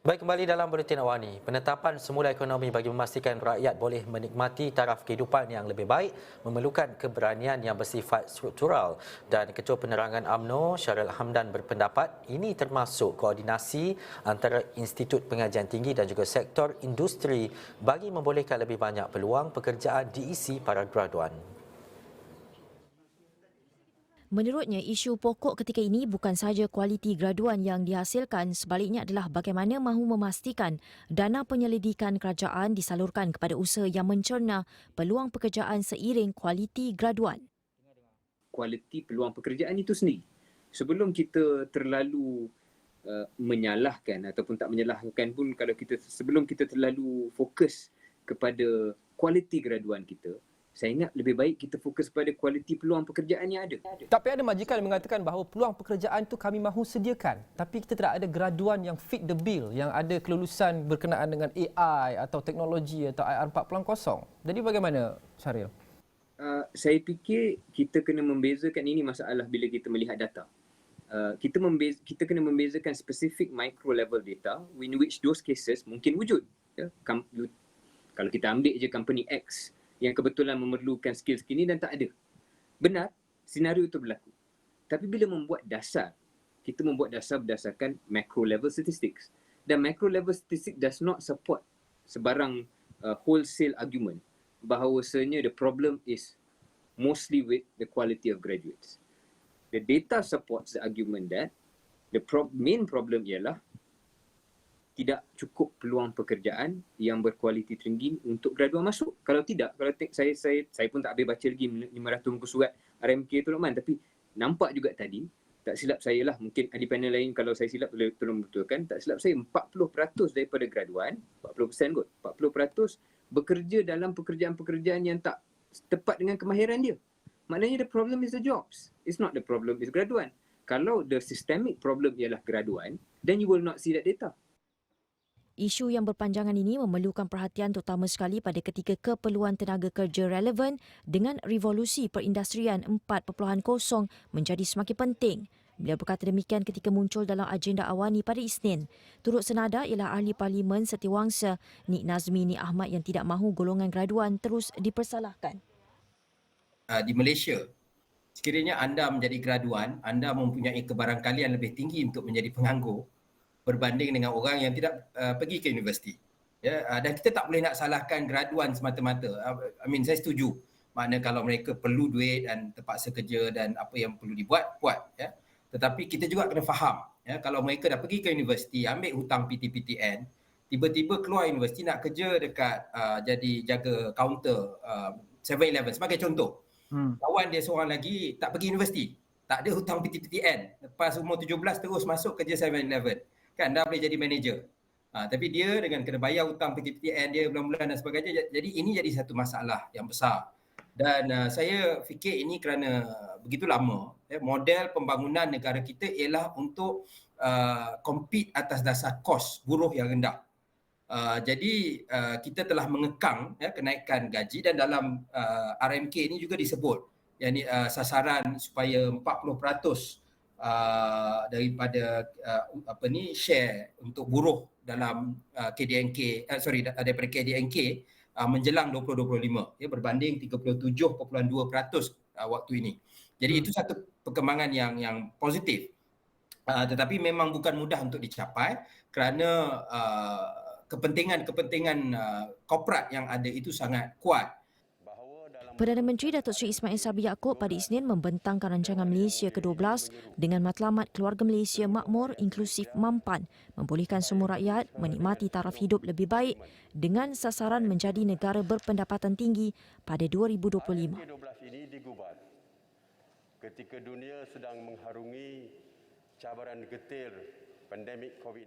Baik, kembali dalam Buletin Awal ini. Penetapan semula ekonomi bagi memastikan rakyat boleh menikmati taraf kehidupan yang lebih baik memerlukan keberanian yang bersifat struktural. Dan Ketua Penerangan UMNO, Syaril Hamdan berpendapat ini termasuk koordinasi antara Institut Pengajian Tinggi dan juga sektor industri bagi membolehkan lebih banyak peluang pekerjaan diisi para graduan. Menurutnya, isu pokok ketika ini bukan sahaja kualiti graduan yang dihasilkan, sebaliknya adalah bagaimana mahu memastikan dana penyelidikan kerajaan disalurkan kepada usaha yang mencerna peluang pekerjaan seiring kualiti graduan. Kualiti peluang pekerjaan itu sendiri. Sebelum kita terlalu menyalahkan ataupun tak menyalahkan pun, sebelum kita terlalu fokus kepada kualiti graduan kita, saya ingat lebih baik kita fokus pada kualiti peluang pekerjaan yang ada. Tapi ada majikan yang mengatakan bahawa peluang pekerjaan itu kami mahu sediakan, tapi kita tidak ada graduan yang fit the bill, yang ada kelulusan berkenaan dengan AI atau teknologi atau IR 4.0. Jadi bagaimana, Syaril? Saya fikir kita kena membezakan, ini masalah bila kita melihat data. Kita kena membezakan specific micro level data in which those cases mungkin wujud. Ya? Kalau kita ambil je company X yang kebetulan memerlukan skill-skill ini dan tak ada. Benar, senario itu berlaku. Tapi bila membuat dasar, kita membuat dasar berdasarkan macro level statistics. Dan macro level statistics does not support sebarang wholesale argument bahawasanya the problem is mostly with the quality of graduates. The data supports the argument that the main problem ialah tidak cukup peluang pekerjaan yang berkualiti tinggi untuk graduan masuk. Kalau tidak, saya pun tak habis baca lagi 500 muka surat RMK tu, Lokman, tapi nampak juga tadi, tak silap saya lah, mungkin ada panel lain kalau saya silap boleh tolong betulkan, tak silap saya 40% daripada graduan, 40% kot, 40% bekerja dalam pekerjaan-pekerjaan yang tak tepat dengan kemahiran dia. Maknanya the problem is the jobs. It's not the problem is graduan. Kalau the systemic problem ialah graduan, then you will not see that data. Isu yang berpanjangan ini memerlukan perhatian terutama sekali pada ketika keperluan tenaga kerja relevan dengan revolusi perindustrian 4.0 menjadi semakin penting. Beliau berkata demikian ketika muncul dalam agenda awani pada Isnin. Turut senada ialah Ahli Parlimen Setiawangsa Nik Nazmi Nik Ahmad yang tidak mahu golongan graduan terus dipersalahkan. Di Malaysia, sekiranya anda menjadi graduan, anda mempunyai kebarangkalian lebih tinggi untuk menjadi penganggur berbanding dengan orang yang tidak pergi ke universiti. Ya, dan kita tak boleh nak salahkan graduan semata-mata. Saya setuju. Makna kalau mereka perlu duit dan terpaksa kerja dan apa yang perlu dibuat, buat. Ya. Tetapi kita juga kena faham, ya, kalau mereka dah pergi ke universiti, ambil hutang PTPTN, tiba-tiba keluar universiti nak kerja dekat jadi jaga kaunter 7-Eleven sebagai contoh. Kawan dia seorang lagi tak pergi universiti, tak ada hutang PTPTN, lepas umur 17 terus masuk kerja 7-Eleven. Kan dah boleh jadi manager. Tapi dia dengan kena bayar hutang PTPTN dia bulan-bulan dan sebagainya, jadi ini jadi satu masalah yang besar. Dan saya fikir ini kerana begitu lama, model pembangunan negara kita ialah untuk compete atas dasar kos buruh yang rendah. Jadi kita telah mengekang kenaikan gaji, dan dalam RMK ini juga disebut yakni sasaran supaya 40% daripada share untuk buruh dalam KDNK daripada KDNK menjelang 2025 berbanding 37.2% waktu ini. Jadi itu satu perkembangan yang positif. Tetapi memang bukan mudah untuk dicapai kerana kepentingan korporat yang ada itu sangat kuat. Perdana Menteri Datuk Seri Ismail Sabri Yaakob pada Isnin membentangkan rancangan Malaysia ke-12 dengan matlamat keluarga Malaysia makmur, inklusif, mampan, membolehkan semua rakyat menikmati taraf hidup lebih baik dengan sasaran menjadi negara berpendapatan tinggi pada 2025. Ini digubat ketika dunia sedang mengharungi cabaran getir pandemik COVID.